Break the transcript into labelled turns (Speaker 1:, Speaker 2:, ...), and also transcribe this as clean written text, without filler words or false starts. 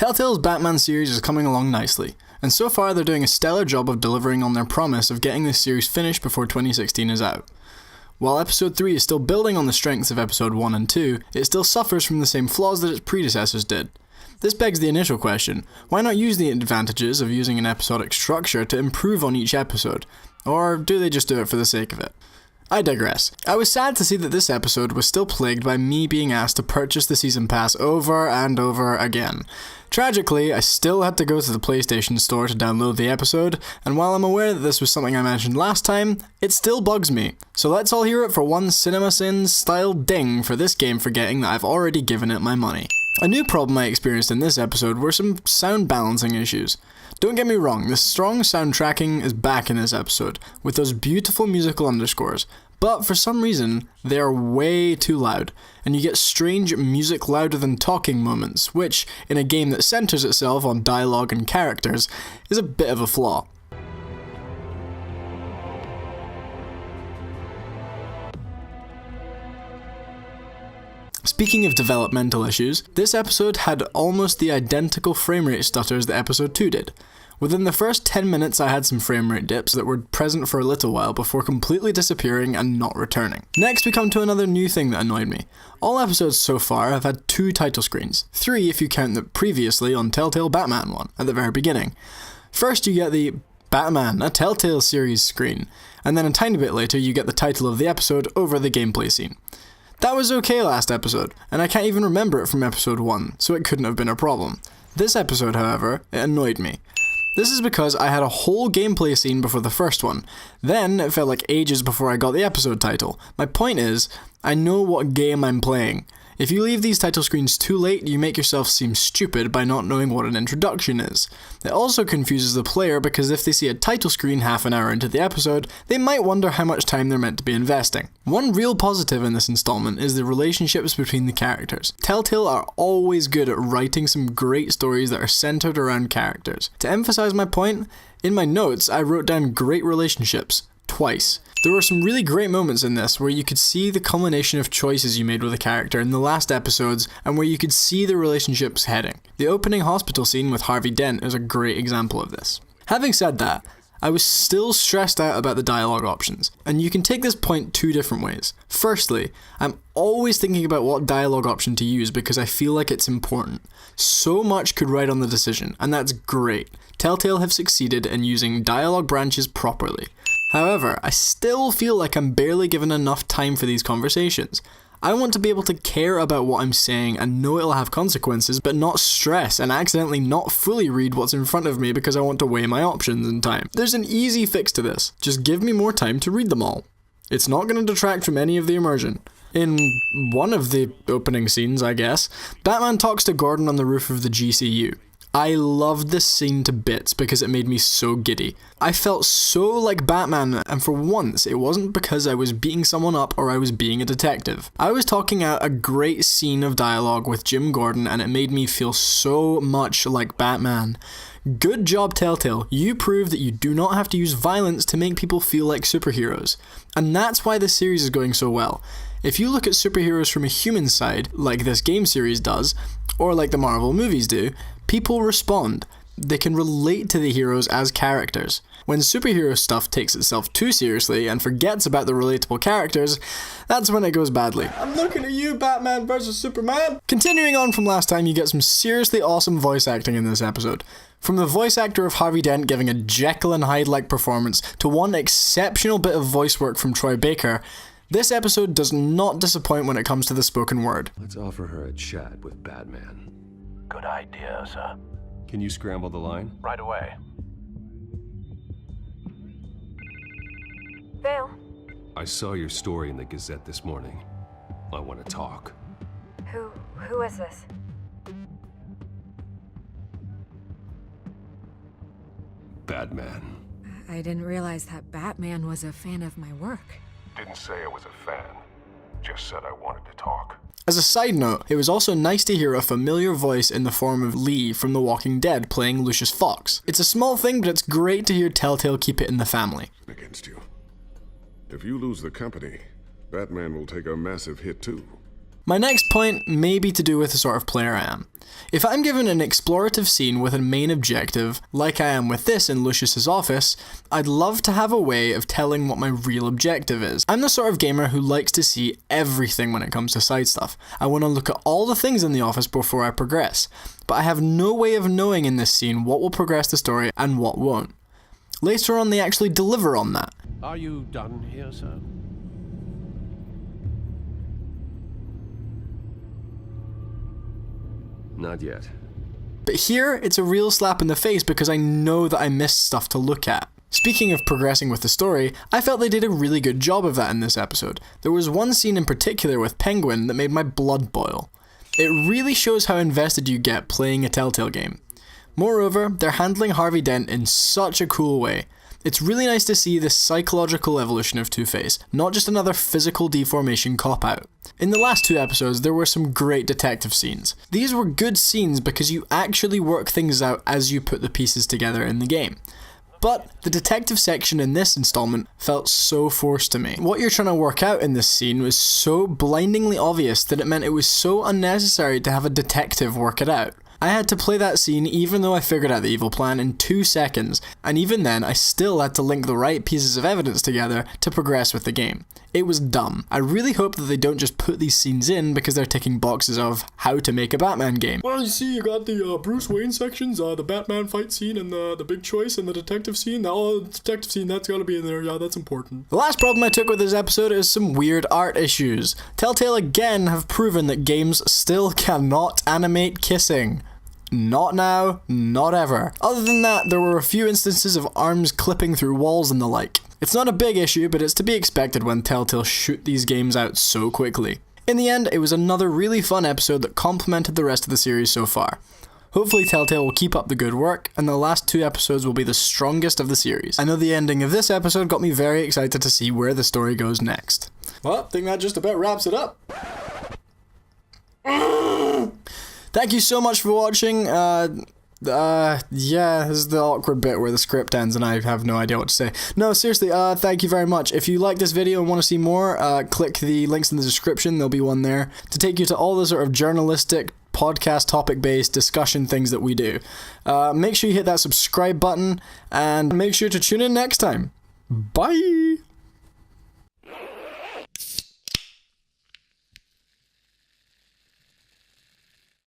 Speaker 1: Telltale's Batman series is coming along nicely, and so far they're doing a stellar job of delivering on their promise of getting this series finished before 2016 is out. While episode 3 is still building on the strengths of episode 1 and 2, it still suffers from the same flaws that its predecessors did. This begs the initial question, why not use the advantages of using an episodic structure to improve on each episode? Or do they just do it for the sake of it? I digress. I was sad to see that this episode was still plagued by me being asked to purchase the season pass over and over again. Tragically, I still had to go to the PlayStation Store to download the episode, and while I'm aware that this was something I mentioned last time, it still bugs me. So let's all hear it for one CinemaSins style ding for this game forgetting that I've already given it my money. A new problem I experienced in this episode were some sound balancing issues. Don't get me wrong, the strong sound tracking is back in this episode, with those beautiful musical underscores, but for some reason, they are way too loud, and you get strange music louder than talking moments, which, in a game that centers itself on dialogue and characters, is a bit of a flaw. Speaking of developmental issues, this episode had almost the identical framerate stutters that episode 2 did. Within the first 10 minutes I had some framerate dips that were present for a little while before completely disappearing and not returning. Next we come to another new thing that annoyed me. All episodes so far have had 2 title screens, 3 if you count the previously on Telltale Batman one, at the very beginning. First you get the Batman, a Telltale series screen, and then a tiny bit later you get the title of the episode over the gameplay scene. That was okay last episode, and I can't even remember it from episode 1, so it couldn't have been a problem. This episode, however, it annoyed me. This is because I had a whole gameplay scene before the first one. Then it felt like ages before I got the episode title. My point is, I know what game I'm playing. If you leave these title screens too late, you make yourself seem stupid by not knowing what an introduction is. It also confuses the player because if they see a title screen half an hour into the episode, they might wonder how much time they're meant to be investing. One real positive in this installment is the relationships between the characters. Telltale are always good at writing some great stories that are centered around characters. To emphasize my point, in my notes I wrote down great relationships, twice. There were some really great moments in this where you could see the culmination of choices you made with a character in the last episodes and where you could see the relationships heading. The opening hospital scene with Harvey Dent is a great example of this. Having said that, I was still stressed out about the dialogue options, and you can take this point 2 different ways. Firstly, I'm always thinking about what dialogue option to use because I feel like it's important. So much could ride on the decision, and that's great. Telltale have succeeded in using dialogue branches properly. However, I still feel like I'm barely given enough time for these conversations. I want to be able to care about what I'm saying and know it'll have consequences, but not stress and accidentally not fully read what's in front of me because I want to weigh my options in time. There's an easy fix to this. Just give me more time to read them all. It's not going to detract from any of the immersion. In one of the opening scenes, I guess, Batman talks to Gordon on the roof of the GCU. I loved this scene to bits because it made me so giddy. I felt so like Batman, and for once it wasn't because I was beating someone up or I was being a detective. I was talking out a great scene of dialogue with Jim Gordon and it made me feel so much like Batman. Good job, Telltale. You proved that you do not have to use violence to make people feel like superheroes. And that's why this series is going so well. If you look at superheroes from a human side, like this game series does, or like the Marvel movies do, people respond. They can relate to the heroes as characters. When superhero stuff takes itself too seriously and forgets about the relatable characters, that's when it goes badly. I'm looking at you, Batman vs. Superman! Continuing on from last time, you get some seriously awesome voice acting in this episode. From the voice actor of Harvey Dent giving a Jekyll and Hyde-like performance to one exceptional bit of voice work from Troy Baker, this episode does not disappoint when it comes to the spoken word.
Speaker 2: Let's offer her a chat with Batman.
Speaker 3: Good idea, sir.
Speaker 2: Can you scramble the line?
Speaker 3: Right away.
Speaker 4: Vale.
Speaker 2: I saw your story in the Gazette this morning. I want to talk.
Speaker 4: Who is this?
Speaker 2: Batman.
Speaker 4: I didn't realize that Batman was a fan of my work.
Speaker 5: Didn't say I was a fan. Just said I wanted to talk.
Speaker 1: As a side note, it was also nice to hear a familiar voice in the form of Lee from The Walking Dead playing Lucius Fox. It's a small thing, but it's great to hear Telltale keep it in the family.
Speaker 5: Against you. If you lose the company, Batman will take a massive hit too.
Speaker 1: My next point may be to do with the sort of player I am. If I'm given an explorative scene with a main objective, like I am with this in Lucius's office, I'd love to have a way of telling what my real objective is. I'm the sort of gamer who likes to see everything when it comes to side stuff. I want to look at all the things in the office before I progress, but I have no way of knowing in this scene what will progress the story and what won't. Later on, they actually deliver on that.
Speaker 6: Are you done here, sir?
Speaker 2: Not yet.
Speaker 1: But here, it's a real slap in the face because I know that I missed stuff to look at. Speaking of progressing with the story, I felt they did a really good job of that in this episode. There was one scene in particular with Penguin that made my blood boil. It really shows how invested you get playing a Telltale game. Moreover, they're handling Harvey Dent in such a cool way. It's really nice to see this psychological evolution of Two-Face, not just another physical deformation cop-out. In the last 2 episodes, there were some great detective scenes. These were good scenes because you actually work things out as you put the pieces together in the game. But the detective section in this installment felt so forced to me. What you're trying to work out in this scene was so blindingly obvious that it meant it was so unnecessary to have a detective work it out. I had to play that scene even though I figured out the evil plan in 2 seconds, and even then I still had to link the right pieces of evidence together to progress with the game. It was dumb. I really hope that they don't just put these scenes in because they're ticking boxes of how to make a Batman game. Well, you see, you got the Bruce Wayne sections, the Batman fight scene, and the big choice, and the detective scene. Oh, the detective scene, that's gotta be in there, yeah, that's important. The last problem I took with this episode is some weird art issues. Telltale again have proven that games still cannot animate kissing. Not now, not ever. Other than that, there were a few instances of arms clipping through walls and the like. It's not a big issue, but it's to be expected when Telltale shoot these games out so quickly. In the end, it was another really fun episode that complemented the rest of the series so far. Hopefully Telltale will keep up the good work, and the last 2 episodes will be the strongest of the series. I know the ending of this episode got me very excited to see where the story goes next. Well, I think that just about wraps it up. Thank you so much for watching. Yeah, this is the awkward bit where the script ends and I have no idea what to say. No, seriously, thank you very much. If you like this video and want to see more, click the links in the description, there'll be one there, to take you to all the sort of journalistic, podcast topic-based discussion things that we do. Make sure you hit that subscribe button, and make sure to tune in next time. Bye!